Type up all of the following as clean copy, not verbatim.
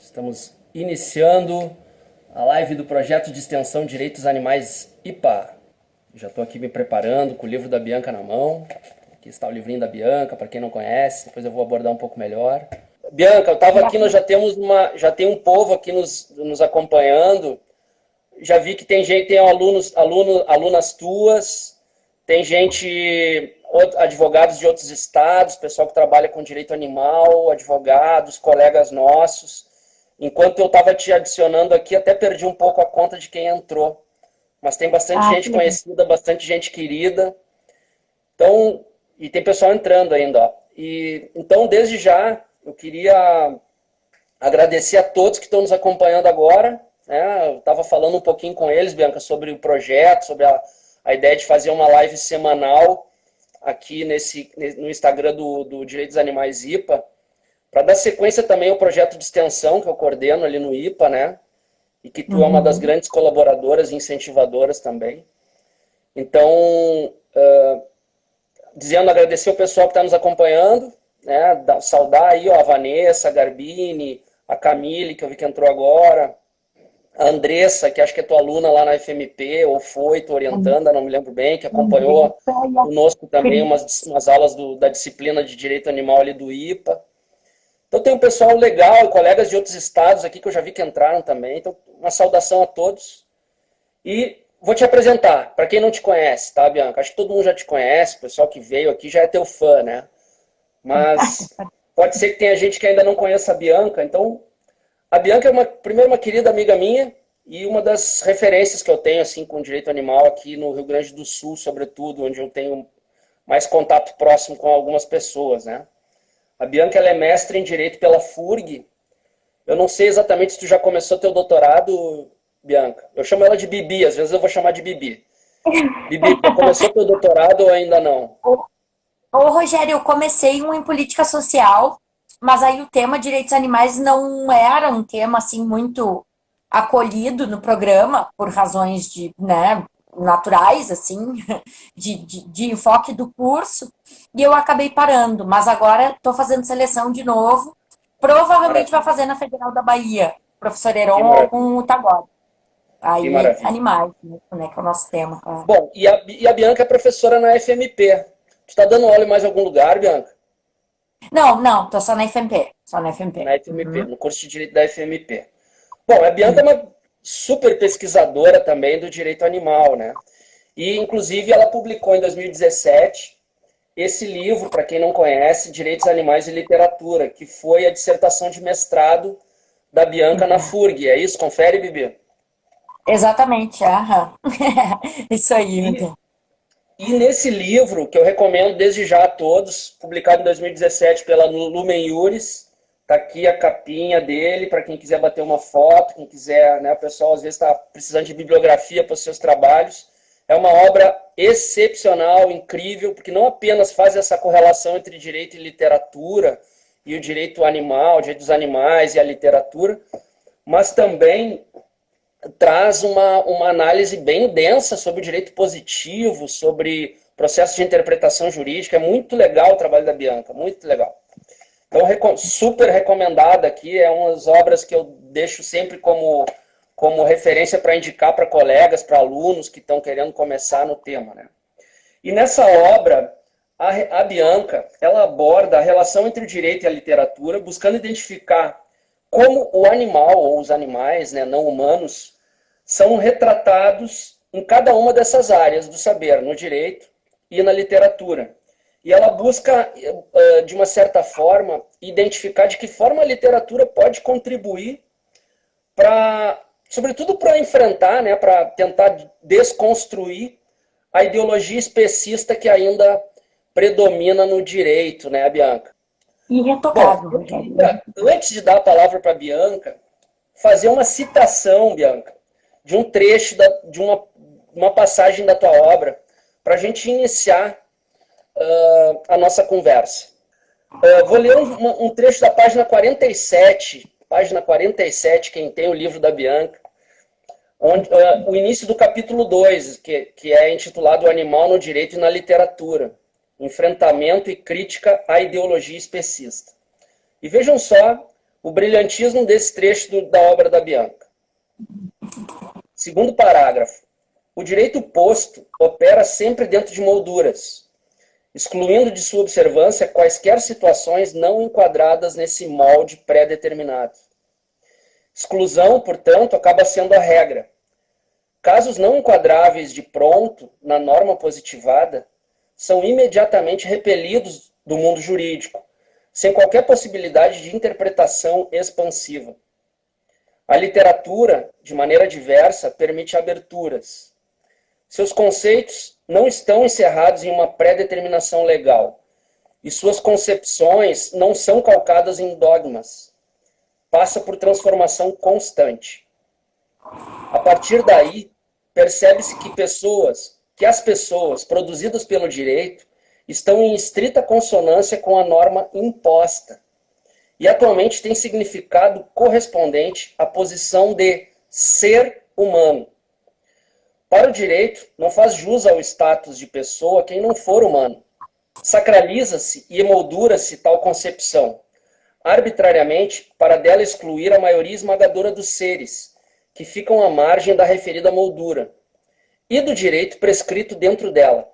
Estamos iniciando a live do projeto de extensão Direitos Animais IPA. Já estou aqui me preparando com o livro da Bianca na mão. Aqui está o livrinho da Bianca, para quem não conhece, depois eu vou abordar um pouco melhor. Bianca, eu estava aqui, nós já tem um povo aqui nos acompanhando. Já vi que tem gente, tem alunas tuas, tem gente, advogados de outros estados, pessoal que trabalha com direito animal, advogados, colegas nossos. Enquanto eu estava te adicionando aqui, até perdi um pouco a conta de quem entrou. Mas tem bastante gente conhecida, bastante gente querida. Então, e tem pessoal entrando ainda, ó. Então, desde já, eu queria agradecer a todos que estão nos acompanhando agora. Eu estava falando um pouquinho com eles, Bianca, sobre o projeto, sobre a ideia de fazer uma live semanal aqui no Instagram do Direitos Animais IPA, para dar sequência também ao projeto de extensão que eu coordeno ali no IPA, né? E que tu é uma das grandes colaboradoras e incentivadoras também. Então, agradecer o pessoal que está nos acompanhando, né? Saudar aí, ó, a Vanessa, a Garbini, a Camille, que eu vi que entrou agora, a Andressa, que acho que é tua aluna lá na FMP, ou foi, tô orientando, não me lembro bem, que acompanhou conosco também umas aulas da disciplina de Direito Animal ali do IPA. Então tem um pessoal legal, colegas de outros estados aqui que eu já vi que entraram também. Então, uma saudação a todos. E vou te apresentar, para quem não te conhece, tá, Bianca? Acho que todo mundo já te conhece, o pessoal que veio aqui já é teu fã, né? Mas pode ser que tenha gente que ainda não conheça a Bianca. Então, a Bianca é primeiro uma querida amiga minha e uma das referências que eu tenho assim com o direito animal aqui no Rio Grande do Sul, sobretudo, onde eu tenho mais contato próximo com algumas pessoas, né? A Bianca ela é mestre em Direito pela FURG. Eu não sei exatamente se tu já começou teu doutorado, Bianca. Eu chamo ela de Bibi, às vezes eu vou chamar de Bibi. Bibi, tu começou teu doutorado ou ainda não? Ô, Rogério, eu comecei um em política social, mas aí o tema direitos animais não era um tema assim muito acolhido no programa por razões de, né, naturais assim, de enfoque do curso, e eu acabei parando, mas agora estou fazendo seleção de novo. Provavelmente vai Maravilha. fazer na Federal da Bahia, professor Que Heron ou maravilha. com o Tagore. Que Aí, maravilha. animais, né, que é o nosso tema. Bom, e a Bianca é professora na FMP. Tu está dando aula em mais algum lugar, Bianca? Não, tô só na FMP, só na FMP. Na FMP, Uhum. no curso de Direito da FMP. Bom, a Bianca é uma super pesquisadora também do direito animal, né? E, inclusive, ela publicou em 2017 esse livro, para quem não conhece, Direitos Animais e Literatura, que foi a dissertação de mestrado da Bianca na FURG. É isso? Confere, Bibi? Exatamente, aham. Isso aí, meu E, Deus. e nesse livro, que eu recomendo desde já a todos, publicado em 2017 pela Lumen Iuris, tá aqui a capinha dele, para quem quiser bater uma foto, quem quiser, né, o pessoal às vezes está precisando de bibliografia para os seus trabalhos. É uma obra excepcional, incrível, porque não apenas faz essa correlação entre direito e literatura, e o direito animal, o direito dos animais e a literatura, mas também traz uma análise bem densa sobre o direito positivo, sobre processo de interpretação jurídica. É muito legal o trabalho da Bianca, muito legal. Então, super recomendada aqui, é umas obras que eu deixo sempre como referência para indicar para colegas, para alunos que estão querendo começar no tema, né? E nessa obra, a Bianca, ela aborda a relação entre o direito e a literatura, buscando identificar como o animal, ou os animais, né, não humanos, são retratados em cada uma dessas áreas do saber, no direito e na literatura. E ela busca, de uma certa forma, identificar de que forma a literatura pode contribuir para, sobretudo para enfrentar, né, para tentar desconstruir a ideologia especista que ainda predomina no direito, né, Bianca? Bom, Irretocável, eu Rogério. queria, antes de dar a palavra para a Bianca, fazer uma citação, Bianca, de um trecho, de uma passagem da tua obra, para a gente iniciar a nossa conversa. Vou ler um trecho da página 47, quem tem o livro da Bianca, onde, o início do capítulo 2, que é intitulado O Animal no Direito e na Literatura, Enfrentamento e Crítica à Ideologia Especista. E vejam só o brilhantismo desse trecho da obra da Bianca. Segundo parágrafo. O direito posto opera sempre dentro de molduras, excluindo de sua observância quaisquer situações não enquadradas nesse molde pré-determinado. Exclusão, portanto, acaba sendo a regra. Casos não enquadráveis de pronto na norma positivada são imediatamente repelidos do mundo jurídico, sem qualquer possibilidade de interpretação expansiva. A literatura, de maneira diversa, permite aberturas. Seus conceitos não estão encerrados em uma pré-determinação legal, e suas concepções não são calcadas em dogmas. Passa por transformação constante. A partir daí, percebe-se que as pessoas produzidas pelo direito estão em estrita consonância com a norma imposta, e atualmente tem significado correspondente à posição de ser humano. Para o direito, não faz jus ao status de pessoa quem não for humano. Sacraliza-se e emoldura-se tal concepção, arbitrariamente para dela excluir a maioria esmagadora dos seres, que ficam à margem da referida moldura, e do direito prescrito dentro dela.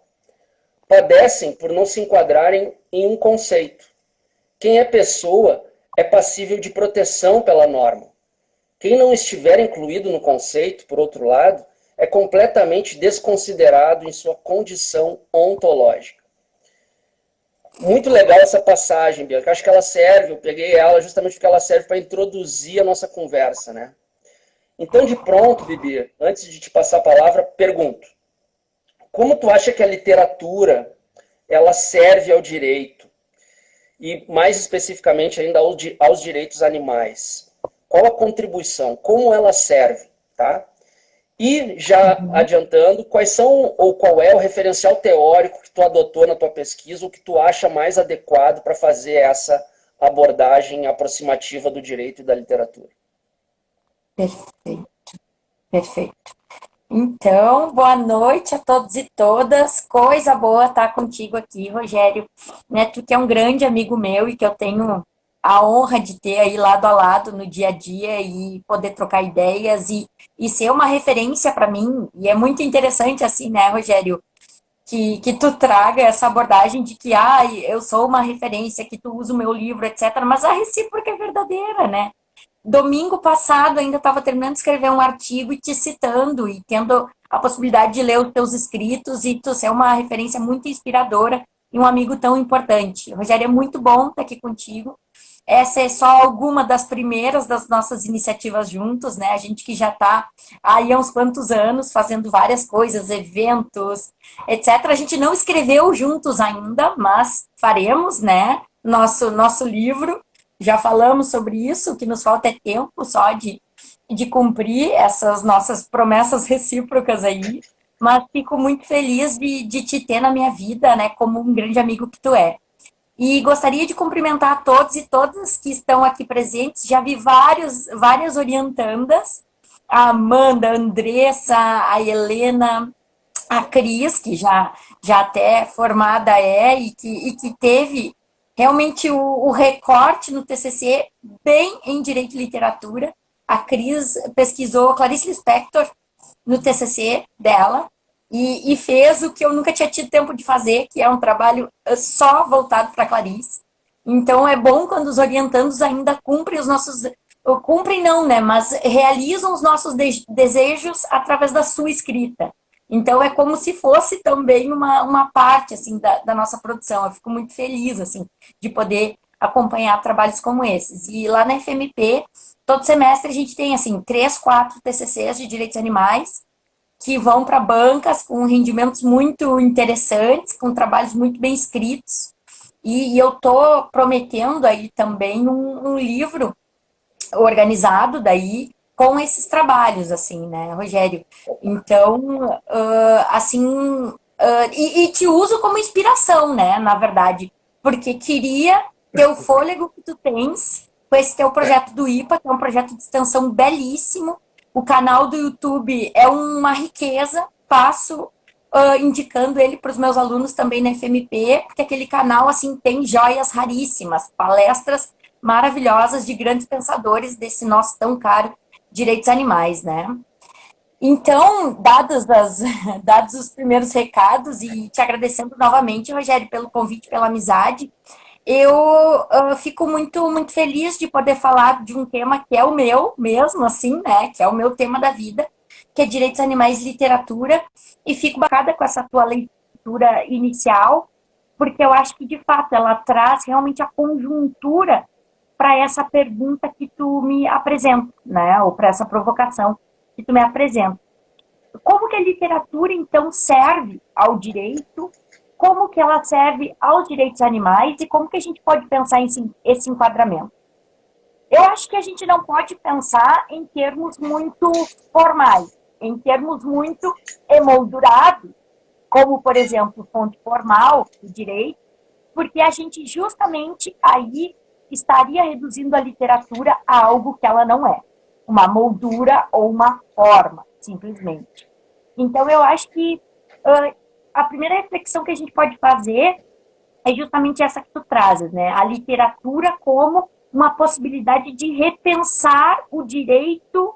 Padecem por não se enquadrarem em um conceito. Quem é pessoa é passível de proteção pela norma. Quem não estiver incluído no conceito, por outro lado, é completamente desconsiderado em sua condição ontológica. Muito legal essa passagem, Bianca. Acho que ela serve, eu peguei ela justamente porque ela serve para introduzir a nossa conversa, né? Então, de pronto, Bibi, antes de te passar a palavra, pergunto. Como tu acha que a literatura ela serve ao direito? E, mais especificamente, ainda aos direitos animais? Qual a contribuição? Como ela serve? Tá? E, já adiantando, quais são ou qual é o referencial teórico que tu adotou na tua pesquisa, o que tu acha mais adequado para fazer essa abordagem aproximativa do direito e da literatura? Perfeito, perfeito. Então, boa noite a todos e todas. Coisa boa estar contigo aqui, Rogério. Né, tu que é um grande amigo meu e que eu tenho a honra de ter aí lado a lado no dia a dia e poder trocar ideias e ser uma referência para mim. E é muito interessante assim, né, Rogério, que tu traga essa abordagem de que eu sou uma referência, que tu usa o meu livro, etc. Mas a recíproca é verdadeira, né? Domingo passado ainda estava terminando de escrever um artigo e te citando e tendo a possibilidade de ler os teus escritos e tu ser uma referência muito inspiradora e um amigo tão importante. Rogério, é muito bom estar aqui contigo. Essa é só alguma das primeiras das nossas iniciativas juntos, né? A gente que já está aí há uns quantos anos fazendo várias coisas, eventos, etc. A gente não escreveu juntos ainda, mas faremos, né? Nosso livro. Já falamos sobre isso, o que nos falta é tempo só de cumprir essas nossas promessas recíprocas aí, mas fico muito feliz de te ter na minha vida, né, como um grande amigo que tu é. E gostaria de cumprimentar todos e todas que estão aqui presentes, já vi várias orientandas, a Amanda, a Andressa, a Helena, a Cris, que já até formada e que teve realmente o recorte no TCC bem em Direito e Literatura. A Cris pesquisou Clarice Lispector no TCC dela e fez o que eu nunca tinha tido tempo de fazer, que é um trabalho só voltado para Clarice. Então é bom quando os orientandos ainda cumprem os nossos... Cumprem não, né? Mas realizam os nossos desejos através da sua escrita. Então, é como se fosse também uma parte, assim, da nossa produção. Eu fico muito feliz, assim, de poder acompanhar trabalhos como esses. E lá na FMP, todo semestre a gente tem, assim, 3, 4 TCCs de direitos animais que vão para bancas com rendimentos muito interessantes, com trabalhos muito bem escritos. E eu estou prometendo aí também um livro organizado daí, com esses trabalhos, assim, né, Rogério? Então, assim, e te uso como inspiração, né, na verdade, porque queria ter o fôlego que tu tens com esse teu projeto do IPA, que é um projeto de extensão belíssimo. O canal do YouTube é uma riqueza, passo indicando ele para os meus alunos também na FMP, porque aquele canal, assim, tem joias raríssimas, palestras maravilhosas de grandes pensadores desse nosso tão caro direitos animais, né? Então, dados os primeiros recados e te agradecendo novamente, Rogério, pelo convite, pela amizade, eu fico muito feliz de poder falar de um tema que é o meu mesmo, assim, né? Que é o meu tema da vida, que é direitos animais e literatura, e fico bacana com essa tua leitura inicial, porque eu acho que, de fato, ela traz realmente a conjuntura para essa pergunta que tu me apresenta, né? Ou para essa provocação que tu me apresenta. Como que a literatura, então, serve ao direito? Como que ela serve aos direitos animais? E como que a gente pode pensar em esse enquadramento? Eu acho que a gente não pode pensar em termos muito formais, em termos muito emoldurados, como, por exemplo, fonte formal do direito, porque a gente justamente aí estaria reduzindo a literatura a algo que ela não é, uma moldura ou uma forma, simplesmente. Então, eu acho que a primeira reflexão que a gente pode fazer é justamente essa que tu trazes, né? A literatura como uma possibilidade de repensar o direito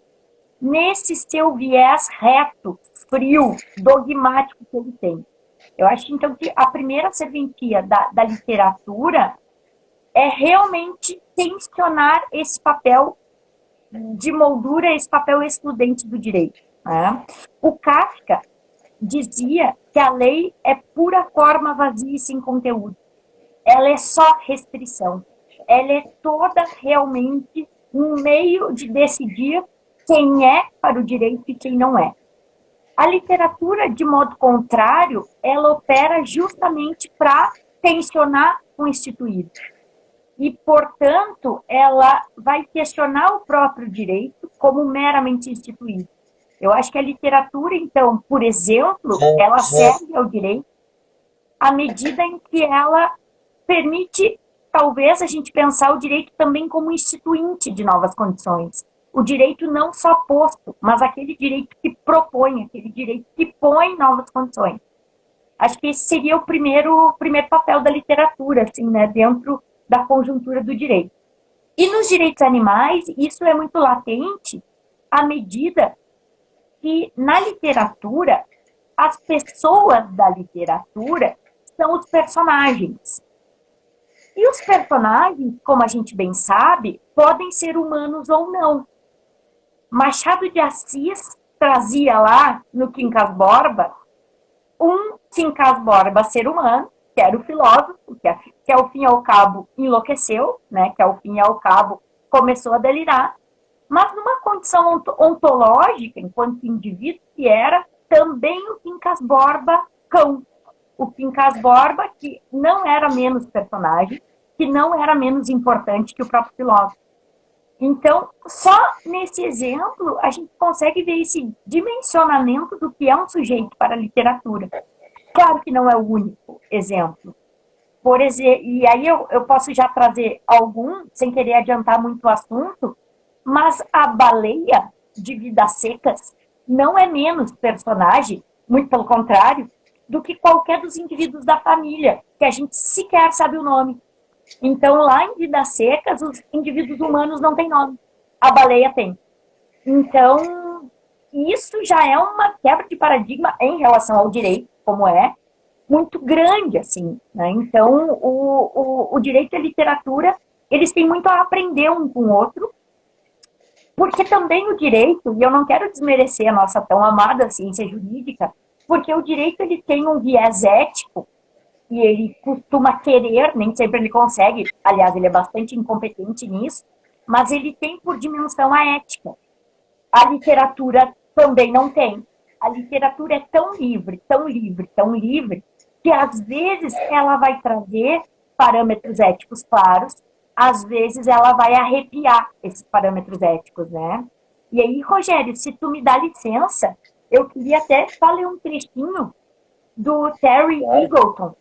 nesse seu viés reto, frio, dogmático que ele tem. Eu acho, então, que a primeira serventia da literatura é realmente tensionar esse papel de moldura, esse papel excludente do direito. Né? O Kafka dizia que a lei é pura forma vazia e sem conteúdo. Ela é só restrição. Ela é toda realmente um meio de decidir quem é para o direito e quem não é. A literatura, de modo contrário, ela opera justamente para tensionar o instituído. E, portanto, ela vai questionar o próprio direito como meramente instituído. Eu acho que a literatura, então, por exemplo, ela serve ao direito à medida em que ela permite, talvez, a gente pensar o direito também como instituinte de novas condições. O direito não só posto, mas aquele direito que propõe, aquele direito que põe novas condições. Acho que esse seria o primeiro papel da literatura, assim, né, dentro da conjuntura do direito. E nos direitos animais, isso é muito latente à medida que, na literatura, as pessoas da literatura são os personagens. E os personagens, como a gente bem sabe, podem ser humanos ou não. Machado de Assis trazia lá, no Quincas Borba, um Quincas Borba ser humano, que era o filósofo, que ao fim e ao cabo enlouqueceu, né? Que ao fim e ao cabo começou a delirar, mas numa condição ontológica, enquanto indivíduo que era, também o Quincas Borba cão. O Quincas Borba, que não era menos personagem, que não era menos importante que o próprio filósofo. Então, só nesse exemplo, a gente consegue ver esse dimensionamento do que é um sujeito para a literatura. Claro que não é o único exemplo. Por exemplo, e aí eu posso já trazer algum, sem querer adiantar muito o assunto, mas a baleia de Vidas Secas não é menos personagem, muito pelo contrário, do que qualquer dos indivíduos da família, que a gente sequer sabe o nome. Então, lá em Vidas Secas, os indivíduos humanos não têm nome. A baleia tem. Então, isso já é uma quebra de paradigma em relação ao direito, como é, muito grande, assim. Né? Então, o direito e a literatura, eles têm muito a aprender um com o outro, porque também o direito, e eu não quero desmerecer a nossa tão amada ciência jurídica, porque o direito ele tem um viés ético, e ele costuma querer, nem sempre ele consegue, aliás, ele é bastante incompetente nisso, mas ele tem por dimensão a ética. A literatura também não tem. A literatura é tão livre, tão livre, tão livre, que às vezes ela vai trazer parâmetros éticos claros, às vezes ela vai arrepiar esses parâmetros éticos, né? E aí, Rogério, se tu me dá licença, eu queria até só ler um trechinho do Terry Eagleton.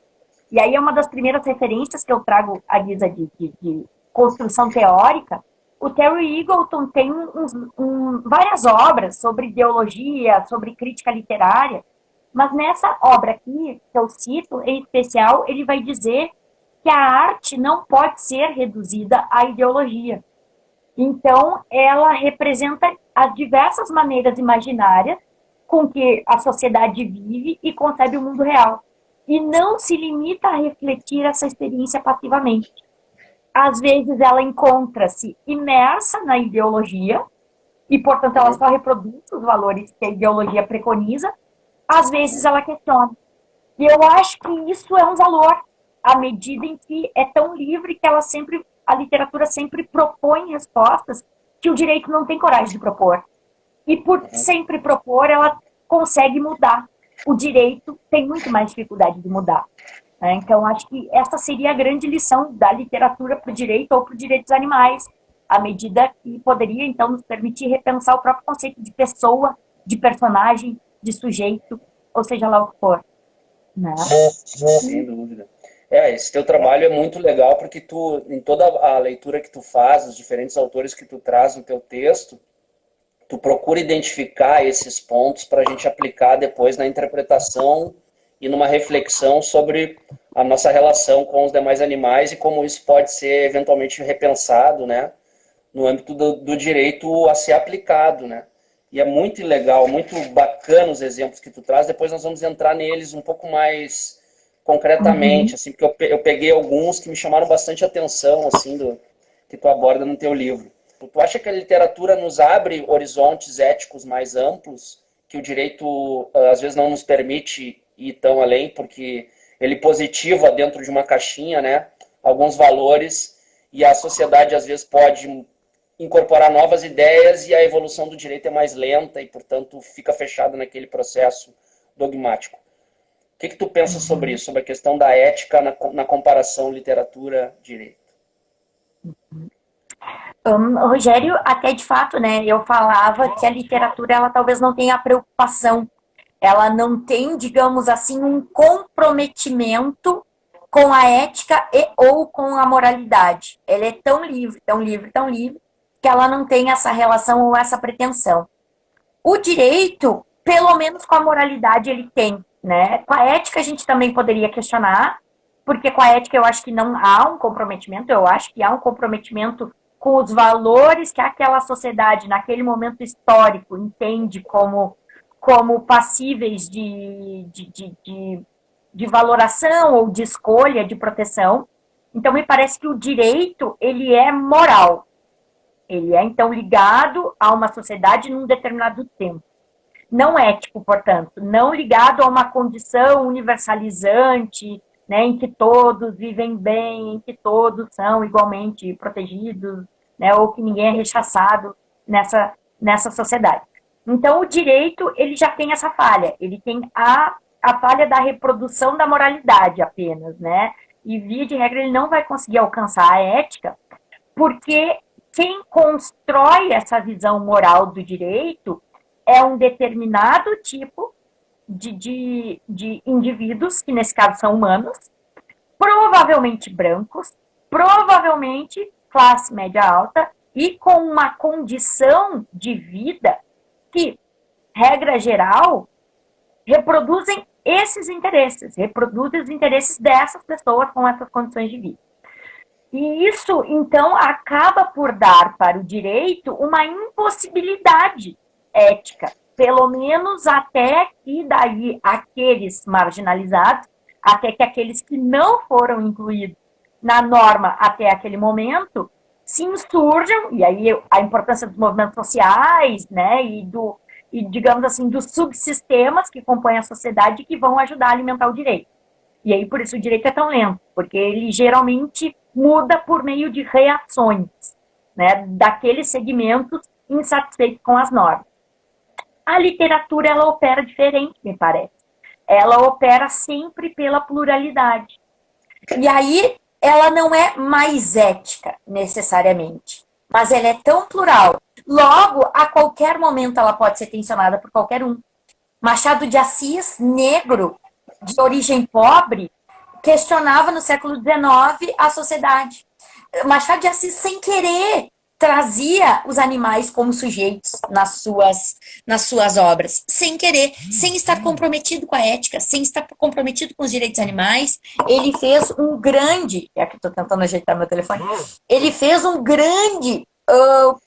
E aí é uma das primeiras referências que eu trago à guisa de construção teórica. O Terry Eagleton tem várias obras sobre ideologia, sobre crítica literária, mas nessa obra aqui, que eu cito, em especial, ele vai dizer que a arte não pode ser reduzida à ideologia. Então, ela representa as diversas maneiras imaginárias com que a sociedade vive e concebe o mundo real. E não se limita a refletir essa experiência passivamente. Às vezes, ela encontra-se imersa na ideologia e, portanto, ela só reproduz os valores que a ideologia preconiza. Às vezes, ela questiona. E eu acho que isso é um valor, à medida em que é tão livre que a literatura sempre propõe respostas que o direito não tem coragem de propor. E por sempre propor, ela consegue mudar. O direito tem muito mais dificuldade de mudar. Né? Então, acho que essa seria a grande lição da literatura para o direito ou para os direitos animais, à medida que poderia, então, nos permitir repensar o próprio conceito de pessoa, de personagem, de sujeito, ou seja lá o que for. Né? Sem dúvida. Esse teu trabalho é muito legal porque tu, em toda a leitura que tu faz, os diferentes autores que tu traz no teu texto, tu procura identificar esses pontos para a gente aplicar depois na interpretação e numa reflexão sobre a nossa relação com os demais animais e como isso pode ser eventualmente repensado, né, no âmbito do direito a ser aplicado, né. E é muito legal, muito bacana os exemplos que tu traz. Depois nós vamos entrar neles um pouco mais concretamente, assim, porque eu peguei alguns que me chamaram bastante atenção, assim, que tu aborda no teu livro. Tu acha que a literatura nos abre horizontes éticos mais amplos, que o direito às vezes não nos permite ir tão além, porque ele positiva dentro de uma caixinha, né, alguns valores, e a sociedade às vezes pode incorporar novas ideias e a evolução do direito é mais lenta e, portanto, fica fechado naquele processo dogmático. O que tu pensa sobre isso, sobre a questão da ética na comparação literatura-direito? Rogério, até de fato, né, eu falava que a literatura, ela talvez não tenha a preocupação, ela não tem, digamos assim, um comprometimento com a ética e ou com a moralidade. Ela é tão livre, tão livre, tão livre, que ela não tem essa relação ou essa pretensão. O direito, pelo menos com a moralidade, ele tem, né? Com a ética a gente também poderia questionar, porque com a ética eu acho que não há um comprometimento, eu acho que há um comprometimento com os valores que aquela sociedade, naquele momento histórico, entende como passíveis de valoração ou de escolha, de proteção. Então, me parece que o direito, ele é moral. Ele é, então, ligado a uma sociedade num determinado tempo. Não ético, portanto, não ligado a uma condição universalizante, né, em que todos vivem bem, em que todos são igualmente protegidos, né, ou que ninguém é rechaçado nessa sociedade. Então, o direito, ele já tem essa falha, ele tem a falha da reprodução da moralidade apenas, né, e via de regra ele não vai conseguir alcançar a ética, porque quem constrói essa visão moral do direito é um determinado tipo de indivíduos, que nesse caso são humanos, provavelmente brancos, provavelmente classe média alta, e com uma condição de vida que, regra geral, reproduzem esses interesses, reproduzem os interesses dessas pessoas com essas condições de vida. E isso, então, acaba por dar para o direito uma impossibilidade ética, pelo menos até que daí aqueles marginalizados, até que aqueles que não foram incluídos na norma até aquele momento, se insurjam, e aí a importância dos movimentos sociais, né, e digamos assim, dos subsistemas que compõem a sociedade que vão ajudar a alimentar o direito. E aí, por isso, o direito é tão lento, porque ele geralmente muda por meio de reações, né, daqueles segmentos insatisfeitos com as normas. A literatura, ela opera diferente, me parece. Ela opera sempre pela pluralidade. E aí, ela não é mais ética, necessariamente, mas ela é tão plural. Logo, a qualquer momento, ela pode ser tensionada por qualquer um. Machado de Assis, negro, de origem pobre, questionava no século XIX a sociedade. Machado de Assis, sem querer, trazia os animais como sujeitos nas suas obras, sem querer, sem estar comprometido com a ética, sem estar comprometido com os direitos animais. Ele fez um grande, é que estou tentando ajeitar meu telefone, ele fez um grande,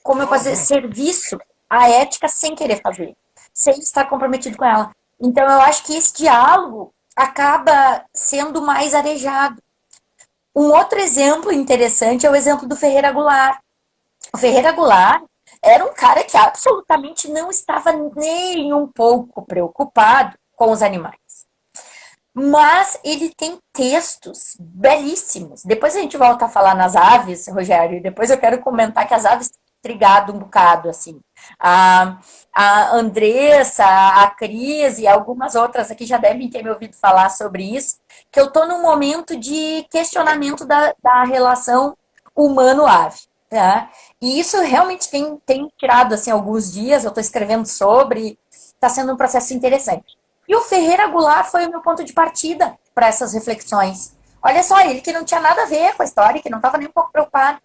como eu posso dizer, serviço à ética sem querer fazer, sem estar comprometido com ela. Então eu acho que esse diálogo acaba sendo mais arejado. Um outro exemplo interessante é o exemplo do Ferreira Goulart. O Ferreira Goulart era um cara que absolutamente não estava nem um pouco preocupado com os animais. Mas ele tem textos belíssimos. Depois a gente volta a falar nas aves, Rogério, e depois eu quero comentar que as aves têm intrigado um bocado, assim. A Andressa, a Cris e algumas outras aqui já devem ter me ouvido falar sobre isso, que eu estou num momento de questionamento da relação humano-ave. Tá? E isso realmente tem tirado assim, alguns dias, eu estou escrevendo sobre, está sendo um processo interessante. E o Ferreira Goulart foi o meu ponto de partida para essas reflexões. Olha só, ele que não tinha nada a ver com a história, que não estava nem um pouco preocupado.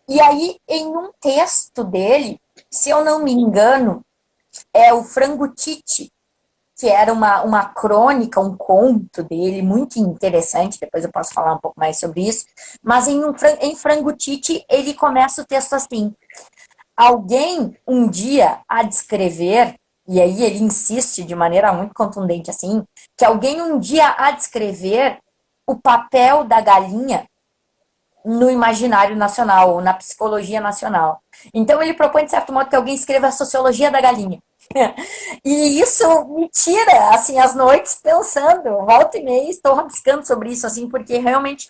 E aí, em um texto dele, se eu não me engano, é o Frango Tite, que era uma crônica, um conto dele, muito interessante, depois eu posso falar um pouco mais sobre isso, mas em Frango Tite, ele começa o texto assim: alguém um dia há de escrever, e aí ele insiste de maneira muito contundente assim, que alguém um dia há de escrever o papel da galinha no imaginário nacional, ou na psicologia nacional. Então ele propõe, de certo modo, que alguém escreva a sociologia da galinha. E isso me tira, assim, as noites pensando, volta e meia, estou rabiscando sobre isso, assim, porque realmente...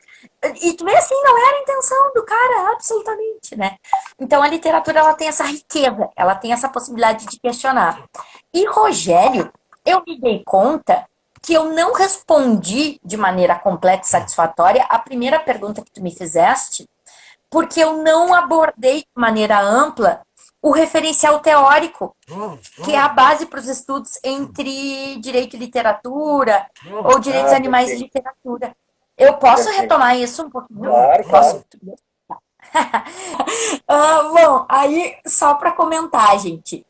E tu vê, assim, não era a intenção do cara, absolutamente, né? Então a literatura, ela tem essa riqueza, ela tem essa possibilidade de questionar. E Rogério, eu me dei conta que eu não respondi de maneira completa e satisfatória a primeira pergunta que tu me fizeste, porque eu não abordei de maneira ampla o referencial teórico, que é a base para os estudos entre direito e literatura, ou direitos animais e literatura. Eu posso retomar isso um pouquinho? Claro, Posso? claro. Bom, aí só para comentar, gente.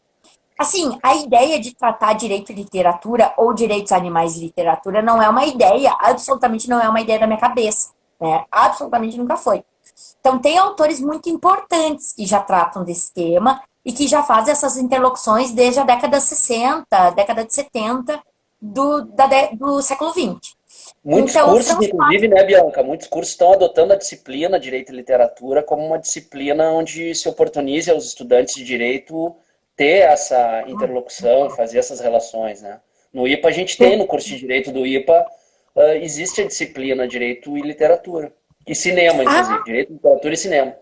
Assim, a ideia de tratar direito e literatura ou direitos animais e literatura não é uma ideia, absolutamente não é uma ideia da minha cabeça, né? Absolutamente nunca foi. Então, tem autores muito importantes que já tratam desse tema e que já fazem essas interlocuções desde a década de 60, década de 70 do século XX. Muitos Então, cursos, François... inclusive, né, Bianca? Muitos cursos estão adotando a disciplina Direito e Literatura como uma disciplina onde se oportunize aos estudantes de direito ter essa interlocução, fazer essas relações, né? No IPA a gente tem, no curso de Direito do IPA, existe a disciplina Direito e Literatura. E cinema, inclusive. Ah, Direito, Literatura e Cinema.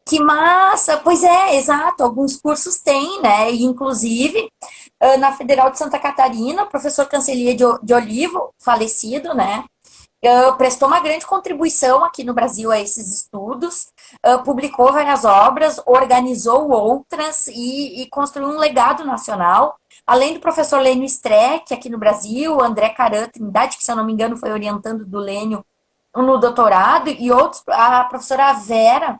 que massa! Pois é, exato. Alguns cursos têm, né? E, inclusive, na Federal de Santa Catarina, o professor Cancelia de Olivo, falecido, né? Prestou uma grande contribuição aqui no Brasil a esses estudos, publicou várias obras, organizou outras e construiu um legado nacional. Além do professor Lênio Streck, aqui no Brasil, André Caran Trindade, que, se eu não me engano, foi orientando do Lênio no doutorado, e outros, a professora Vera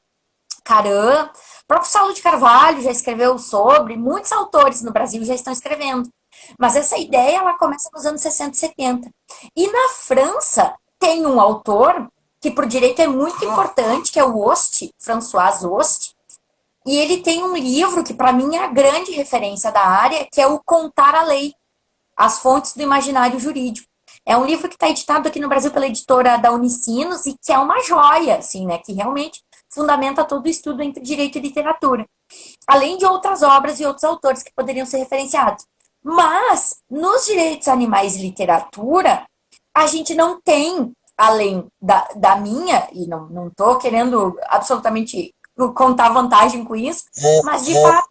Caran, o próprio Saulo de Carvalho já escreveu sobre, muitos autores no Brasil já estão escrevendo. Mas essa ideia, ela começa nos anos 60 e 70. E na França, tem um autor que para o direito é muito importante, que é o Ost, François Ost, e ele tem um livro que para mim é a grande referência da área, que é o Contar a Lei, as fontes do imaginário jurídico. É um livro que está editado aqui no Brasil pela editora da Unicinos e que é uma joia, assim, né, que realmente fundamenta todo o estudo entre direito e literatura. Além de outras obras e outros autores que poderiam ser referenciados. Mas, nos direitos animais e literatura, a gente não tem, além da minha, e não estou querendo absolutamente contar vantagem com isso, mas de fato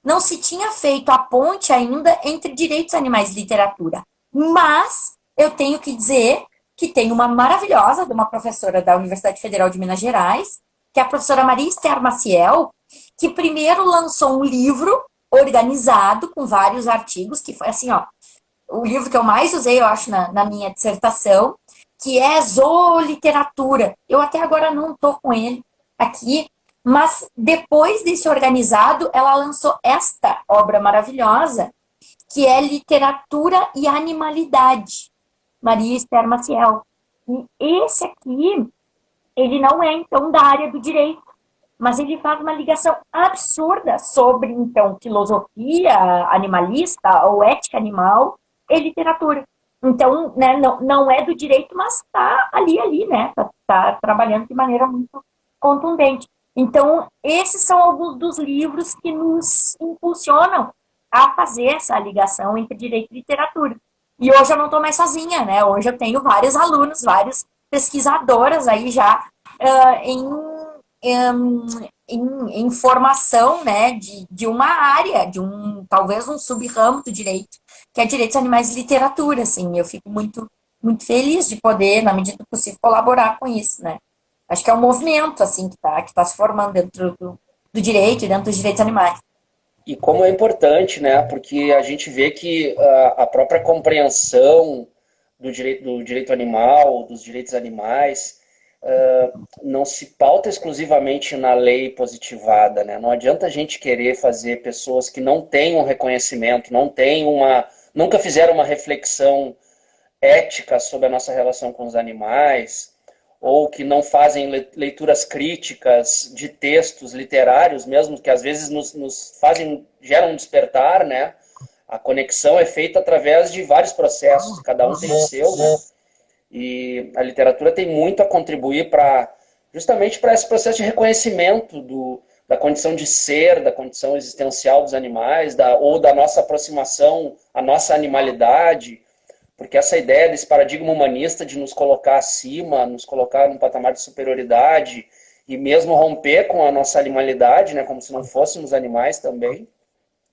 não se tinha feito a ponte ainda entre direitos animais e literatura. Mas eu tenho que dizer que tem uma maravilhosa de uma professora da Universidade Federal de Minas Gerais, que é a professora Maria Esther Maciel, que primeiro lançou um livro organizado com vários artigos, que foi assim, ó, o livro que eu mais usei, eu acho, na minha dissertação, que é Zooliteratura. Eu até agora não estou com ele aqui, Mas depois desse organizado, ela lançou esta obra maravilhosa, que é Literatura e Animalidade, Maria Esther Maciel. E esse aqui, ele não é, então, da área do direito, mas ele faz uma ligação absurda sobre, então, filosofia animalista ou ética animal e literatura. Então, né, não é do direito, mas está ali, né? Tá trabalhando de maneira muito contundente. Então, esses são alguns dos livros que nos impulsionam a fazer essa ligação entre direito e literatura. E hoje eu não estou mais sozinha, né? Hoje eu tenho vários alunos, várias pesquisadoras aí já em em formação, né, de uma área, talvez um sub-ramo do direito, que é direitos animais e literatura, assim, eu fico muito feliz de poder, na medida do possível, colaborar com isso, né. Acho que é um movimento, assim, que tá se formando dentro do direito e dentro dos direitos animais. E como é importante, né? Porque a gente vê que a própria compreensão do direito animal, dos direitos animais, não se pauta exclusivamente na lei positivada, né? Não adianta a gente querer fazer pessoas que não têm um reconhecimento, nunca fizeram uma reflexão ética sobre a nossa relação com os animais, ou que não fazem leituras críticas de textos literários mesmo, que às vezes nos fazem, geram um despertar, né? A conexão é feita através de vários processos, cada um tem o seu, né? E a literatura tem muito a contribuir justamente para esse processo de reconhecimento da condição de ser, da condição existencial dos animais, ou da nossa aproximação à nossa animalidade, porque essa ideia desse paradigma humanista de nos colocar acima, nos colocar num patamar de superioridade e mesmo romper com a nossa animalidade, né, como se não fôssemos animais também,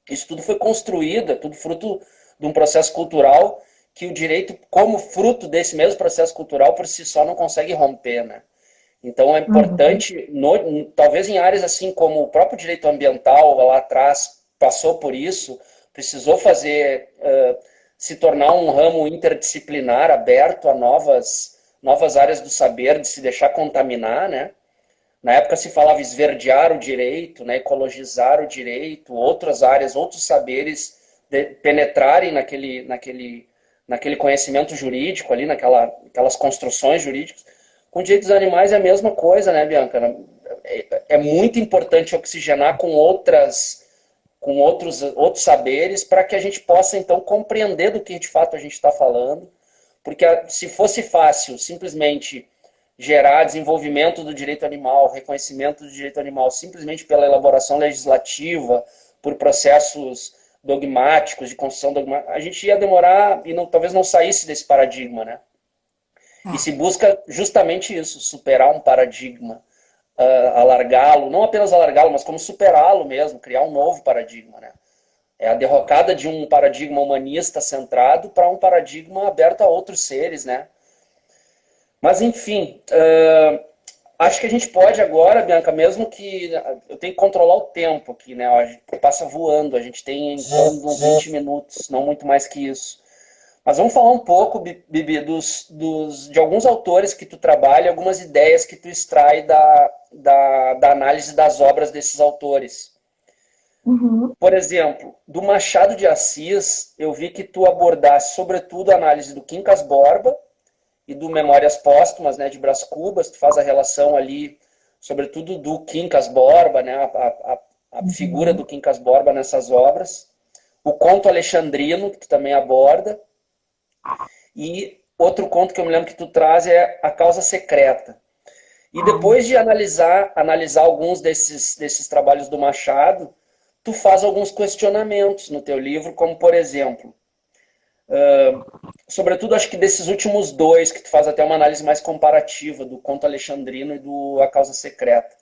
isso tudo foi construído, é tudo fruto de um processo cultural que o direito, como fruto desse mesmo processo cultural, por si só não consegue romper, né? Então é Uhum. importante, talvez em áreas assim como o próprio direito ambiental lá atrás passou por isso, precisou se tornar um ramo interdisciplinar aberto a novas áreas do saber, de se deixar contaminar, né? Na época se falava esverdear o direito, né, ecologizar o direito, outras áreas, outros saberes penetrarem naquele conhecimento jurídico ali, naquelas construções jurídicas. Com direitos dos animais é a mesma coisa, né, Bianca? É muito importante oxigenar com outros saberes para que a gente possa, então, compreender do que de fato a gente está falando. Porque se fosse fácil simplesmente gerar desenvolvimento do direito animal, reconhecimento do direito animal, simplesmente pela elaboração legislativa, por processos dogmáticos, de construção dogmática, a gente ia demorar e talvez não saísse desse paradigma, né? E se busca justamente isso, superar um paradigma, alargá-lo, não apenas alargá-lo, mas como superá-lo mesmo, criar um novo paradigma, né? É a derrocada de um paradigma humanista centrado para um paradigma aberto a outros seres, né? Mas, enfim, acho que a gente pode agora, Bianca, mesmo que eu tenho que controlar o tempo aqui, né? A gente passa voando, a gente tem em torno de uns 20 minutos, não muito mais que isso. Mas vamos falar um pouco, Bibi, de alguns autores que tu trabalha, algumas ideias que tu extrai da análise das obras desses autores. Uhum. Por exemplo, do Machado de Assis, eu vi que tu abordaste, sobretudo, a análise do Quincas Borba e do Memórias Póstumas, né, de Brás Cubas. Tu faz a relação ali, sobretudo, do Quincas Borba, né, a figura Uhum. do Quincas Borba nessas obras. O conto alexandrino, que tu também aborda. E outro conto que eu me lembro que tu traz é A Causa Secreta. E depois de analisar alguns desses trabalhos do Machado, tu faz alguns questionamentos no teu livro, como por exemplo, sobretudo acho que desses últimos dois, que tu faz até uma análise mais comparativa do Conto Alexandrino e do A Causa Secreta,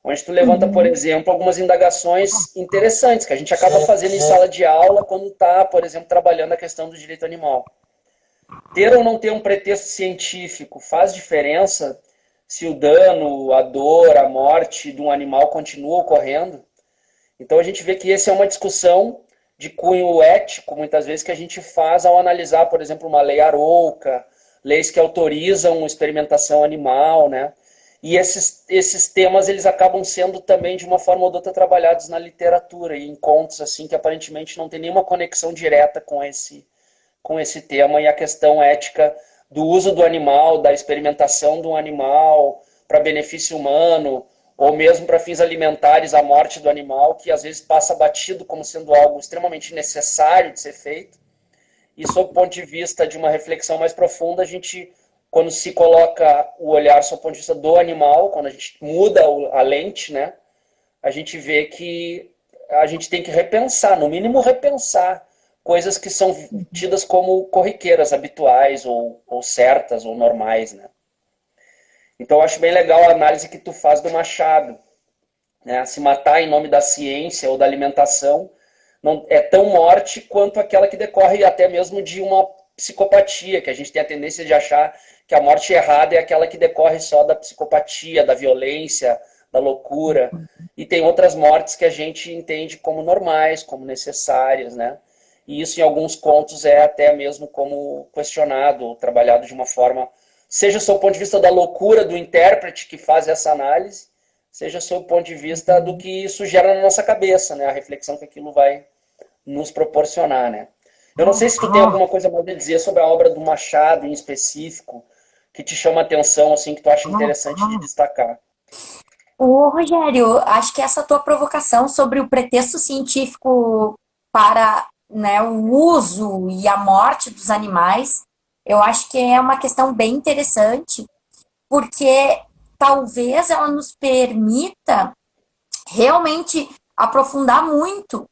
onde tu levanta, por Uhum. exemplo, algumas indagações interessantes que a gente acaba fazendo em sala de aula quando está, por exemplo, trabalhando a questão do direito animal. Ter ou não ter um pretexto científico faz diferença se o dano, a dor, a morte de um animal continua ocorrendo? Então a gente vê que essa é uma discussão de cunho ético, muitas vezes, que a gente faz ao analisar, por exemplo, uma lei Arouca, leis que autorizam experimentação animal, né? E esses temas, eles acabam sendo também, de uma forma ou de outra, trabalhados na literatura, e em contos, assim, que aparentemente não tem nenhuma conexão direta com esse tema, e a questão ética do uso do animal, da experimentação do animal para benefício humano, ou mesmo para fins alimentares, a morte do animal, que às vezes passa batido como sendo algo extremamente necessário de ser feito. E sob o ponto de vista de uma reflexão mais profunda, a gente, quando se coloca o olhar sob o ponto de vista do animal, quando a gente muda a lente, né, a gente vê que a gente tem que repensar, no mínimo repensar, coisas que são tidas como corriqueiras, habituais, ou certas, ou normais, né. Então eu acho bem legal a análise que tu faz do Machado, né, se matar em nome da ciência ou da alimentação não é tão morte quanto aquela que decorre até mesmo de uma psicopatia, que a gente tem a tendência de achar que a morte errada é aquela que decorre só da psicopatia, da violência, da loucura. E tem outras mortes que a gente entende como normais, como necessárias, né? E isso em alguns contos é até mesmo como questionado, ou trabalhado de uma forma, seja sob o ponto de vista da loucura do intérprete que faz essa análise, seja sob o ponto de vista do que isso gera na nossa cabeça, né? A reflexão que aquilo vai nos proporcionar, né? Eu não sei se tu tem alguma coisa mais a dizer sobre a obra do Machado em específico, que te chama a atenção, assim, que tu acha interessante de destacar. Ô, Rogério, acho que essa tua provocação sobre o pretexto científico para, né, o uso e a morte dos animais, eu acho que é uma questão bem interessante, porque talvez ela nos permita realmente aprofundar muito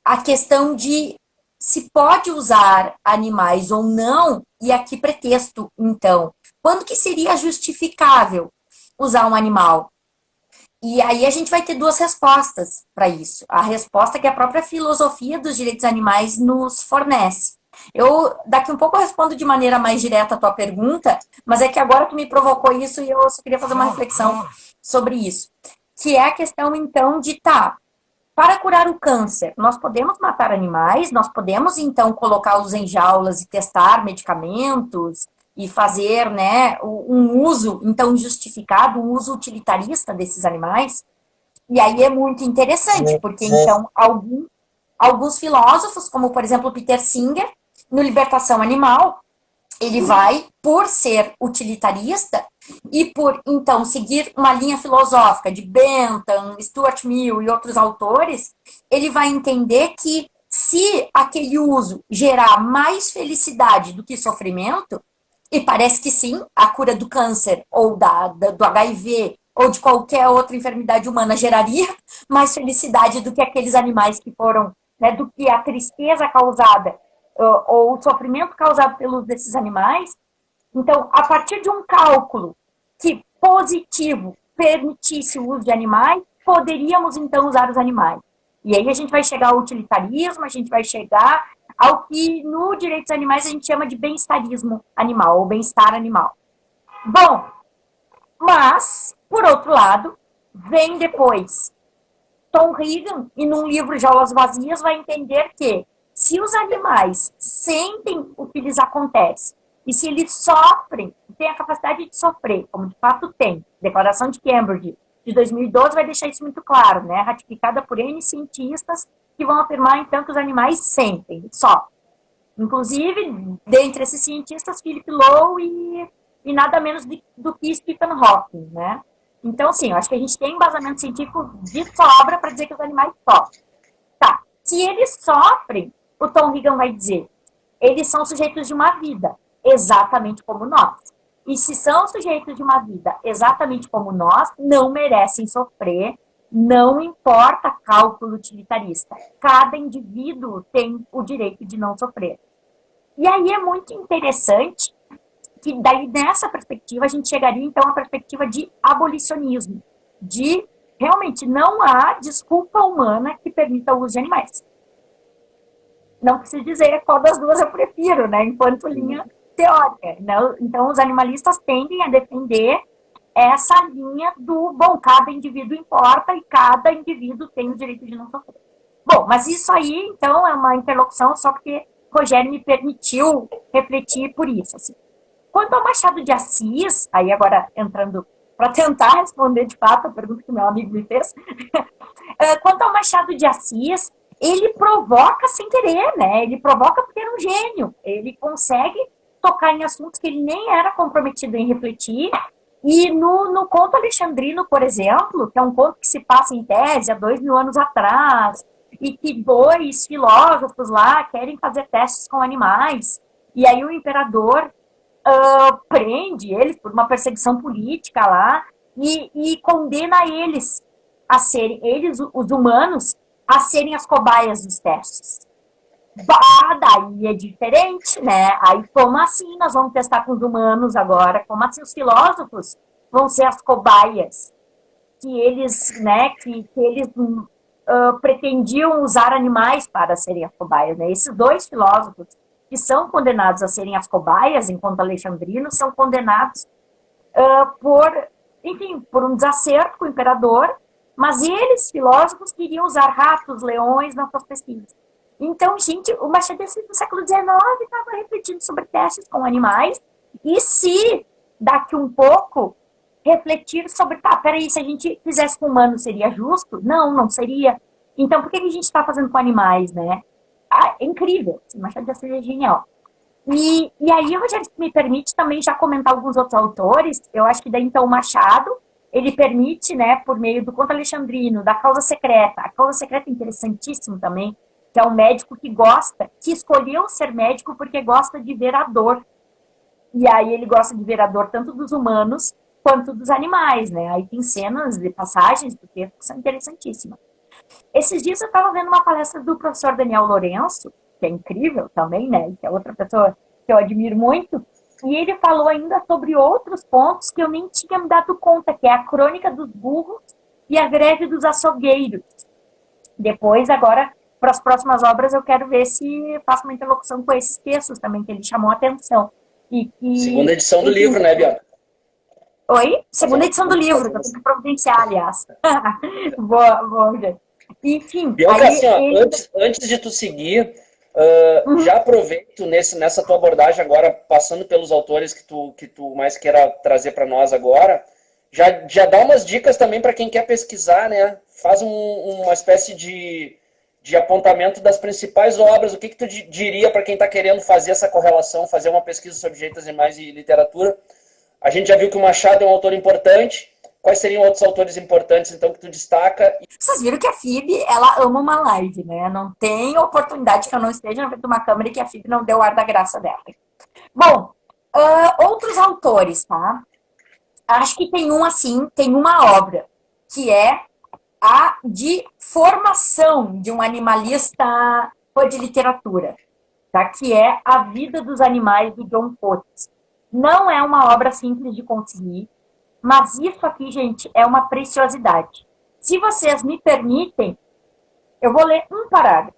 a questão de se pode usar animais ou não, e a que pretexto, então? Quando que seria justificável usar um animal? E aí a gente vai ter duas respostas para isso. A resposta que a própria filosofia dos direitos animais nos fornece. Eu, daqui um pouco eu respondo de maneira mais direta a tua pergunta, mas é que agora tu me provocou isso e eu só queria fazer uma reflexão sobre isso. Que é a questão, então, de, tá, para curar o câncer, nós podemos matar animais, nós podemos, então, colocá-los em jaulas e testar medicamentos e fazer, né, um uso, então, justificado, um uso utilitarista desses animais. E aí é muito interessante, porque, então, alguns filósofos, como, por exemplo, Peter Singer, no Libertação Animal, ele vai, por ser utilitarista e por, então, seguir uma linha filosófica de Bentham, Stuart Mill e outros autores, ele vai entender que se aquele uso gerar mais felicidade do que sofrimento, e parece que sim, a cura do câncer ou do HIV ou de qualquer outra enfermidade humana geraria mais felicidade do que aqueles animais que foram, né, do que a tristeza causada ou o sofrimento causado pelos desses animais. Então, a partir de um cálculo que positivo permitisse o uso de animais, poderíamos então usar os animais. E aí a gente vai chegar ao utilitarismo, a gente vai chegar ao que no direitos animais a gente chama de bem-estarismo animal, ou bem-estar animal. Bom, mas, por outro lado, vem depois Tom Regan, e num livro Jaulas Vazias, vai entender que se os animais sentem o que lhes acontece, e se eles sofrem, têm a capacidade de sofrer, como de fato tem, Declaração de Cambridge de 2012 vai deixar isso muito claro, né? Ratificada por N cientistas que vão afirmar, então, que os animais sentem, sofrem. Inclusive, dentre esses cientistas, Philip Lowe e nada menos do que Stephen Hawking, né? Então, sim, eu acho que a gente tem embasamento científico de sobra para dizer que os animais sofrem. Tá, se eles sofrem, o Tom Regan vai dizer, eles são sujeitos de uma vida, exatamente como nós. E se são sujeitos de uma vida exatamente como nós, não merecem sofrer, não importa cálculo utilitarista. Cada indivíduo tem o direito de não sofrer. E aí é muito interessante que daí nessa perspectiva a gente chegaria então à perspectiva de abolicionismo, de realmente não há desculpa humana que permita o uso de animais. Não preciso dizer qual das duas eu prefiro, né, enquanto linha teórica. Então, os animalistas tendem a defender essa linha do, bom, cada indivíduo importa e cada indivíduo tem o direito de não sofrer. Bom, mas isso aí, então, é uma interlocução só porque Rogério me permitiu refletir por isso. Assim. Quanto ao Machado de Assis, aí agora entrando para tentar responder de fato a pergunta que meu amigo me fez. Quanto ao Machado de Assis, ele provoca sem querer, né? Ele provoca porque é um gênio. Ele consegue tocar em assuntos que ele nem era comprometido em refletir. E no conto alexandrino, por exemplo, que é um conto que se passa em tese há 2000 anos atrás, e que dois filósofos lá querem fazer testes com animais, e aí o imperador prende eles por uma perseguição política lá, e condena eles a serem, eles, os humanos, a serem as cobaias dos testes. Bah, daí é diferente, né? Aí como assim nós vamos testar com os humanos agora? Como assim os filósofos vão ser as cobaias que eles, né, que eles pretendiam usar animais para serem as cobaias, né? Esses dois filósofos que são condenados a serem as cobaias, enquanto alexandrinos, são condenados por, enfim, por um desacerto com o imperador, mas eles, filósofos, queriam usar ratos, leões nas suas pesquisas. Então, gente, o Machado de Assis no século XIX estava refletindo sobre testes com animais, e se daqui um pouco refletir sobre, tá, peraí, se a gente fizesse com humanos seria justo? Não, não seria. Então, por que a gente está fazendo com animais, né? É incrível, o Machado de Assis é genial. E aí, Rogério, se me permite também já comentar alguns outros autores, eu acho que daí então o Machado, ele permite, né, por meio do conto alexandrino, da causa secreta. A causa secreta é interessantíssimo também, que é um médico que gosta, que escolheu ser médico porque gosta de ver a dor. E aí ele gosta de ver a dor tanto dos humanos quanto dos animais, né? Aí tem cenas de passagens do texto que são interessantíssimas. Esses dias eu estava vendo uma palestra do professor Daniel Lourenço, que é incrível também, né? Que é outra pessoa que eu admiro muito. E ele falou ainda sobre outros pontos que eu nem tinha me dado conta, que é a crônica dos burros e a greve dos açougueiros. Depois, agora, para as próximas obras, eu quero ver se faço uma interlocução com esses textos também, que ele chamou a atenção. Segunda edição do livro, né, Bianca? Oi? Segunda edição do livro, que eu tenho que providenciar, aliás. Boa, gente. Enfim, Bianca, aí assim, ó, ele... antes de tu seguir, já aproveito nessa tua abordagem agora, passando pelos autores que tu mais queira trazer para nós agora, já dá umas dicas também para quem quer pesquisar, né? Faz uma espécie de apontamento das principais obras. O que tu diria para quem está querendo fazer essa correlação, fazer uma pesquisa sobre jeitos animais e literatura? A gente já viu que o Machado é um autor importante. Quais seriam outros autores importantes, então, que tu destaca? Vocês viram que a FIB, ela ama uma live, né? Não tem oportunidade que eu não esteja na frente de uma câmera e que a FIB não deu o ar da graça dela. Bom, outros autores, tá? Acho que tem assim, tem uma obra, que é a de formação de um animalista de literatura, tá? Que é A Vida dos Animais, do John Coates. Não é uma obra simples de conseguir, mas isso aqui, gente, é uma preciosidade. Se vocês me permitem, eu vou ler um parágrafo.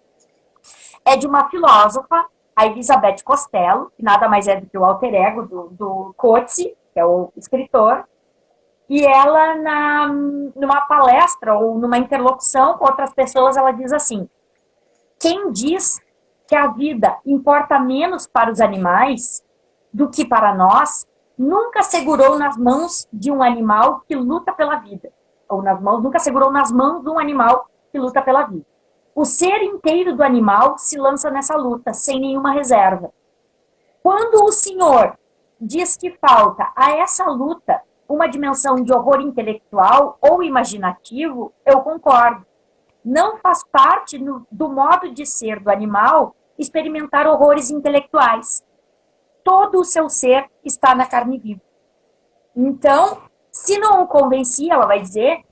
É de uma filósofa, a Elizabeth Costello, que nada mais é do que o alter ego do Coates, que é o escritor, e ela, numa palestra ou numa interlocução com outras pessoas, ela diz assim: quem diz que a vida importa menos para os animais do que para nós, nunca segurou nas mãos de um animal que luta pela vida. Ou nunca segurou nas mãos de um animal que luta pela vida. O ser inteiro do animal se lança nessa luta, sem nenhuma reserva. Quando o senhor diz que falta a essa luta uma dimensão de horror intelectual ou imaginativo, eu concordo. Não faz parte do modo de ser do animal experimentar horrores intelectuais. Todo o seu ser está na carne viva. Então, se não o convenci, ela vai dizer,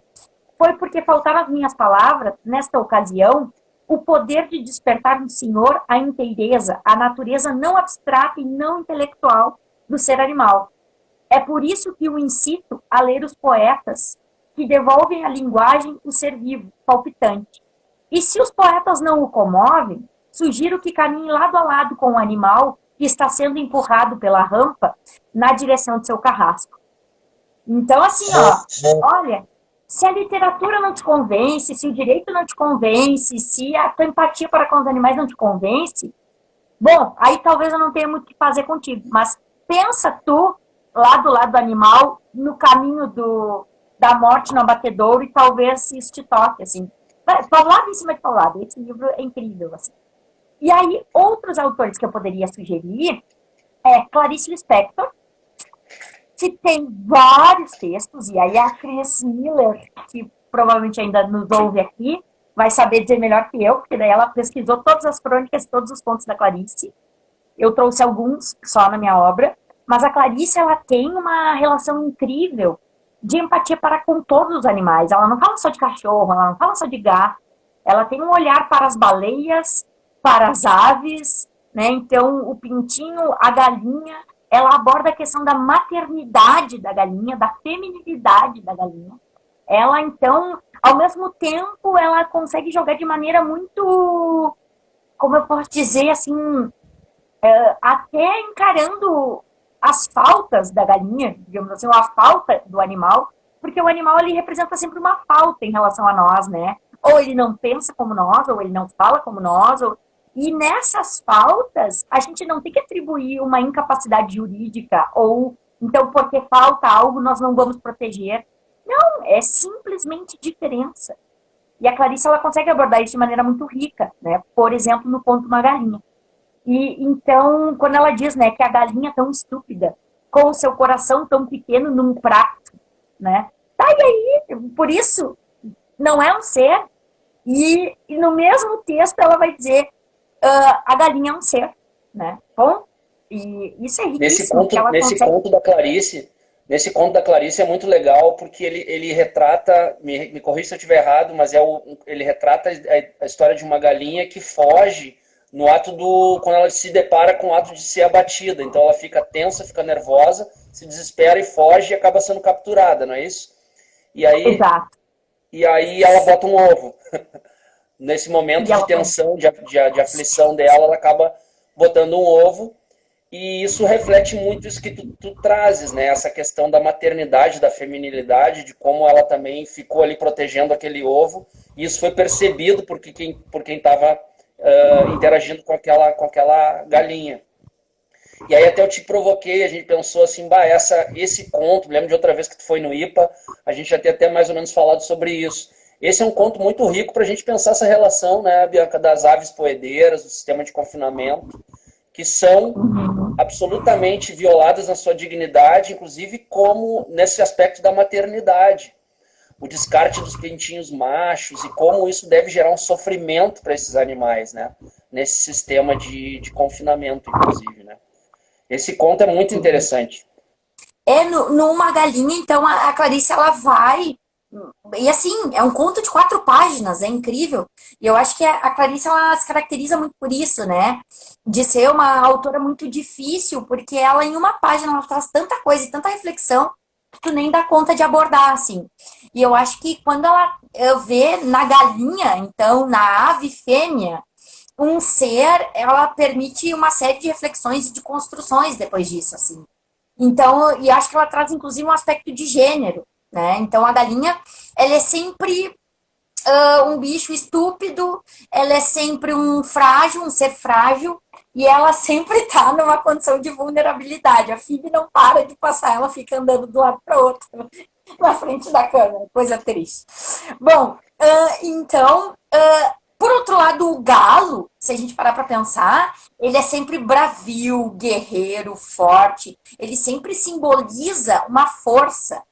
foi porque faltaram as minhas palavras, nesta ocasião, o poder de despertar no senhor a inteireza, a natureza não abstrata e não intelectual do ser animal. É por isso que o incito a ler os poetas que devolvem à linguagem o ser vivo, palpitante. E se os poetas não o comovem, sugiro que caminhe lado a lado com o animal que está sendo empurrado pela rampa na direção de seu carrasco. Então, assim, olha, se a literatura não te convence, se o direito não te convence, se a tua empatia para com os animais não te convence, bom, aí talvez eu não tenha muito o que fazer contigo, mas pensa tu lá do lado do animal, no caminho da morte no abatedouro, e talvez isso te toque, assim. Paulada em cima de paulada. Esse livro é incrível, assim. E aí, outros autores que eu poderia sugerir é Clarice Lispector, que tem vários textos, e aí a Cris Miller, que provavelmente ainda nos ouve aqui, vai saber dizer melhor que eu, porque daí ela pesquisou todas as crônicas, todos os contos da Clarice. Eu trouxe alguns só na minha obra, mas a Clarice, ela tem uma relação incrível de empatia para com todos os animais. Ela não fala só de cachorro, ela não fala só de gato, ela tem um olhar para as baleias, para as aves, né? Então, o pintinho, a galinha, ela aborda a questão da maternidade da galinha, da feminilidade da galinha. Ela, então, ao mesmo tempo, ela consegue jogar de maneira muito, como eu posso dizer, assim, até encarando as faltas da galinha, digamos assim, a falta do animal, porque o animal ele representa sempre uma falta em relação a nós, né? Ou ele não pensa como nós, ou ele não fala como nós, e nessas faltas a gente não tem que atribuir uma incapacidade jurídica, ou então porque falta algo nós não vamos proteger. Não, é simplesmente diferença. E a Clarice ela consegue abordar isso de maneira muito rica, né? Por exemplo, no Conto Uma Galinha. E então, quando ela diz, né, que a galinha tão estúpida, com o seu coração tão pequeno num prato, né? Tá, e aí, por isso, não é um ser. E no mesmo texto ela vai dizer, a galinha é um ser, né? Bom, e isso é riquíssimo, que ela Nesse consegue... conto da Clarice, nesse conto da Clarice é muito legal porque ele retrata, me corrija se eu estiver errado, mas ele retrata a história de uma galinha que foge no ato quando ela se depara com o ato de ser abatida. Então ela fica tensa, fica nervosa, se desespera e foge e acaba sendo capturada, não é isso? E aí, Exato. e aí ela bota um ovo. Nesse momento de tensão, de aflição dela, ela acaba botando um ovo. E isso reflete muito isso que tu trazes, né? Essa questão da maternidade, da feminilidade, de como ela também ficou ali protegendo aquele ovo. E isso foi percebido por quem estava interagindo com aquela galinha. E aí até eu te provoquei, a gente pensou assim, esse conto, me lembro de outra vez que tu foi no IPA, a gente já tinha até mais ou menos falado sobre isso. Esse é um conto muito rico para a gente pensar essa relação, né, Bianca, das aves poedeiras, do sistema de confinamento, que são absolutamente violadas na sua dignidade, inclusive como nesse aspecto da maternidade. O descarte dos pintinhos machos e como isso deve gerar um sofrimento para esses animais, né? Nesse sistema de confinamento, inclusive, né? Esse conto é muito interessante. Numa galinha, então, a Clarice, ela vai... E assim, é um conto de 4 páginas, é incrível. E eu acho que a Clarice, ela se caracteriza muito por isso, né? De ser uma autora muito difícil, porque ela, em uma página, ela traz tanta coisa e tanta reflexão que tu nem dá conta de abordar, assim. E eu acho que quando ela vê na galinha, então, na ave fêmea, um ser, ela permite uma série de reflexões e de construções depois disso, assim. Então, e acho que ela traz, inclusive, um aspecto de gênero, né? Então, a galinha, ela é sempre um bicho estúpido, ela é sempre um ser frágil, e ela sempre está numa condição de vulnerabilidade. A Phoebe não para de passar, ela fica andando de um lado para o outro, na frente da câmera, coisa triste. Bom, então, por outro lado, o galo, se a gente parar para pensar, ele é sempre bravio, guerreiro, forte. Ele sempre simboliza uma força,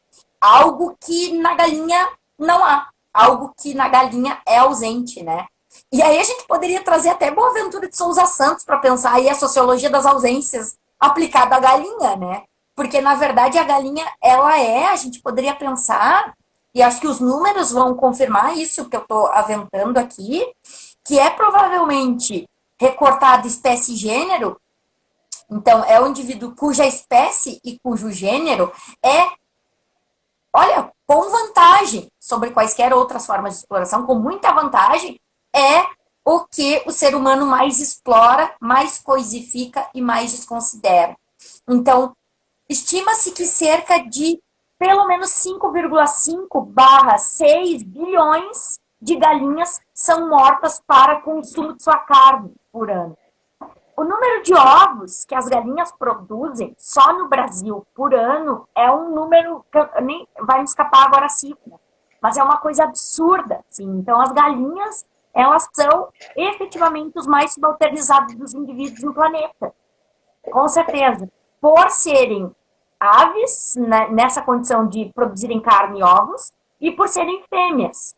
algo que na galinha não há, algo que na galinha é ausente, né? E aí a gente poderia trazer até Boaventura de Souza Santos para pensar aí a sociologia das ausências aplicada à galinha, né? Porque, na verdade, a galinha, a gente poderia pensar, e acho que os números vão confirmar isso que eu estou aventando aqui, que é provavelmente recortado espécie e gênero. Então, é o indivíduo cuja espécie e cujo gênero olha, com vantagem sobre quaisquer outras formas de exploração, com muita vantagem, é o que o ser humano mais explora, mais coisifica e mais desconsidera. Então, estima-se que cerca de pelo menos 5,5/6 bilhões de galinhas são mortas para consumo de sua carne por ano. O número de ovos que as galinhas produzem só no Brasil por ano é um número que nem vai me escapar agora a cifra, mas é uma coisa absurda, assim. Então as galinhas, elas são efetivamente os mais subalternizados dos indivíduos no planeta, com certeza, por serem aves, né, nessa condição de produzirem carne e ovos, e por serem fêmeas.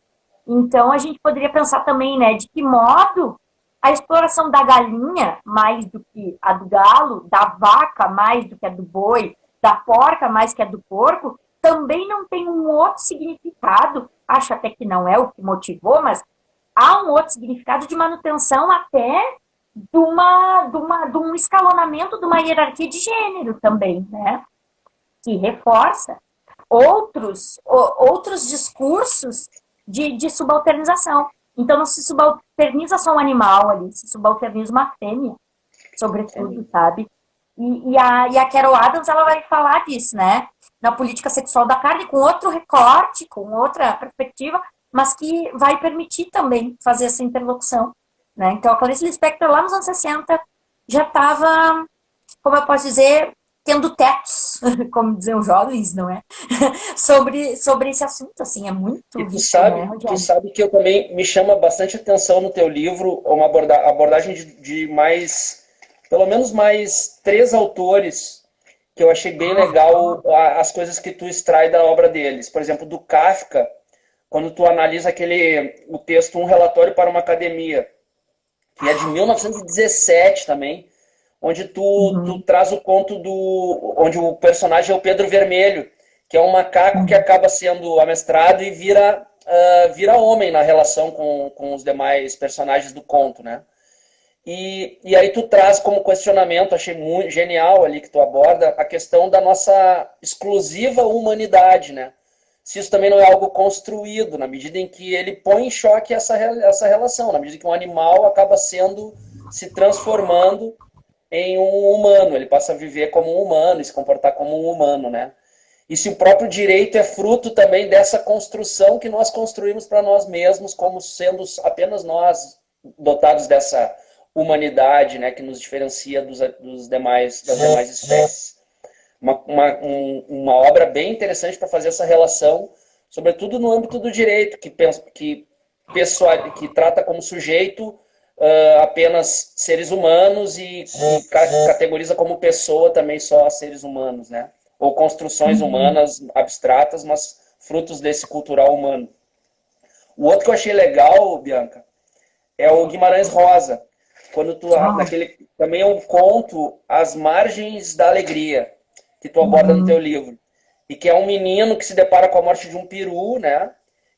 Então a gente poderia pensar também, né, de que modo a exploração da galinha mais do que a do galo, da vaca mais do que a do boi, da porca mais que a do porco, também não tem um outro significado, acho até que não é o que motivou, mas há um outro significado de manutenção até de um escalonamento de uma hierarquia de gênero também, né? Que reforça outros discursos de subalternização. Então, não se subalterniza só um animal ali, se subalterniza uma fêmea, sobretudo, sabe? E a Carol Adams, ela vai falar disso, né? Na política sexual da carne, com outro recorte, com outra perspectiva, mas que vai permitir também fazer essa interlocução, né? Então, a Clarice Lispector, lá nos anos 60, já estava, como eu posso dizer, tendo tetos, como dizem os jovens, não é? sobre esse assunto, assim, é muito E rico, né, tu Rogério? sabe que eu também me chama bastante atenção no teu livro uma abordagem de mais, pelo menos mais três autores que eu achei bem legal as coisas que tu extrai da obra deles. Por exemplo, do Kafka, quando tu analisa o texto Um Relatório para uma Academia, que é de 1917 também, onde tu Uhum, traz o conto onde o personagem é o Pedro Vermelho, que é um macaco que uhum, acaba sendo amestrado e vira homem na relação com os demais personagens do conto, né? E aí tu traz como questionamento, achei muito genial ali que tu aborda, a questão da nossa exclusiva humanidade, né? Se isso também não é algo construído, na medida em que ele põe em choque essa relação, na medida que um animal acaba se transformando em um humano, ele passa a viver como um humano, e se comportar como um humano, né? E se o próprio direito é fruto também dessa construção que nós construímos para nós mesmos, como sendo apenas nós dotados dessa humanidade, né, que nos diferencia das demais espécies. Uma obra bem interessante para fazer essa relação, sobretudo no âmbito do direito, que trata como sujeito apenas seres humanos e categoriza como pessoa também só seres humanos, né? Ou construções uhum. humanas abstratas, mas frutos desse cultural humano. O outro que eu achei legal, Bianca, é o Guimarães Rosa, quando Ah, também é um conto As Margens da Alegria, que tu aborda no teu uhum, livro, e que é um menino que se depara com a morte de um peru, né?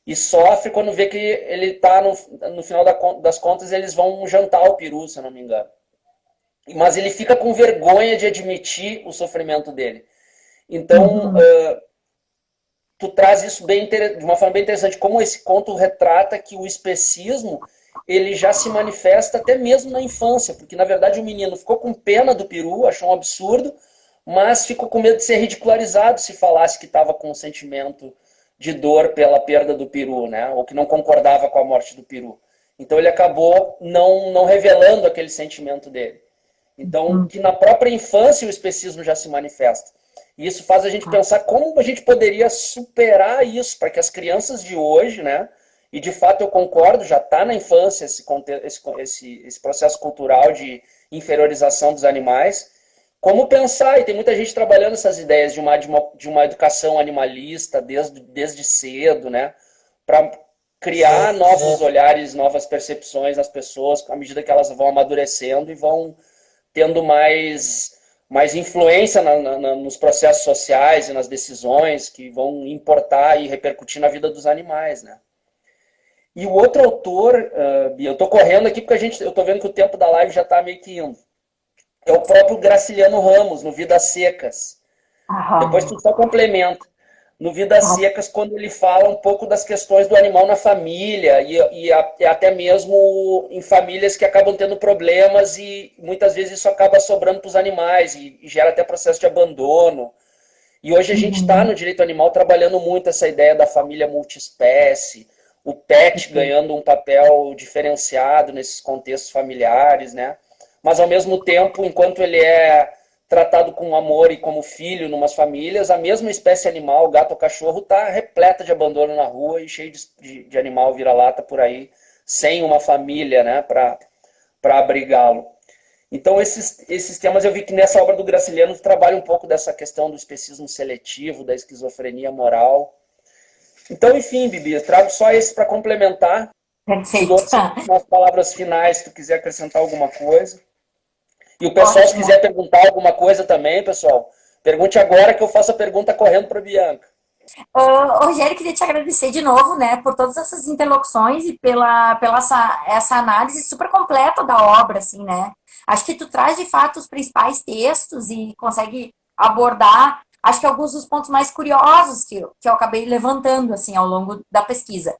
E sofre quando vê que ele tá no final das contas eles vão jantar o peru, se eu não me engano. Mas ele fica com vergonha de admitir o sofrimento dele. Então, uhum. tu traz isso de uma forma bem interessante, como esse conto retrata que o especismo ele já se manifesta até mesmo na infância, porque na verdade o menino ficou com pena do peru, achou um absurdo, mas ficou com medo de ser ridicularizado se falasse que estava com um sentimento de dor pela perda do peru, né? Ou que não concordava com a morte do peru. Então ele acabou não revelando aquele sentimento dele. Então, Uhum. que na própria infância o especismo já se manifesta. E isso faz a gente Tá. pensar como a gente poderia superar isso para que as crianças de hoje, né? E de fato eu concordo, já está na infância esse processo cultural de inferiorização dos animais. Como pensar, e tem muita gente trabalhando essas ideias de uma educação animalista desde cedo, né? Para criar novos olhares, novas percepções nas pessoas, à medida que elas vão amadurecendo e vão tendo mais influência nos processos sociais e nas decisões que vão importar e repercutir na vida dos animais, né? E o outro autor, Bia, eu estou correndo aqui porque eu estou vendo que o tempo da live já está meio que indo. É o próprio Graciliano Ramos, no Vidas Secas. Depois tu Ah, só complementa. No Vidas tá. Secas, quando ele fala um pouco das questões do animal na família e até mesmo em famílias que acabam tendo problemas e muitas vezes isso acaba sobrando para os animais e gera até processo de abandono. E hoje a gente está Uhum. no direito animal trabalhando muito essa ideia da família multiespécie, o pet Perfeito. ganhando um papel diferenciado nesses contextos familiares, né? mas ao mesmo tempo, enquanto ele é tratado com amor e como filho em umas famílias, a mesma espécie animal, gato ou cachorro, está repleta de abandono na rua e cheio de animal vira-lata por aí, sem uma família, né, para abrigá-lo. Então, esses temas eu vi que nessa obra do Graciliano trabalha um pouco dessa questão do especismo seletivo, da esquizofrenia moral. Então, enfim, Bibi, eu trago só esse para complementar. Te dou Perfeito. umas palavras finais, se tu quiser acrescentar alguma coisa. E o pessoal, se Ótimo. quiser perguntar alguma coisa também, pessoal, pergunte agora que eu faço a pergunta correndo para a Bianca. Rogério, queria te agradecer de novo, né, por todas essas interlocuções e pela essa análise super completa da obra, assim, né? Acho que tu traz de fato os principais textos e consegue abordar, acho que alguns dos pontos mais curiosos que eu acabei levantando, assim, ao longo da pesquisa.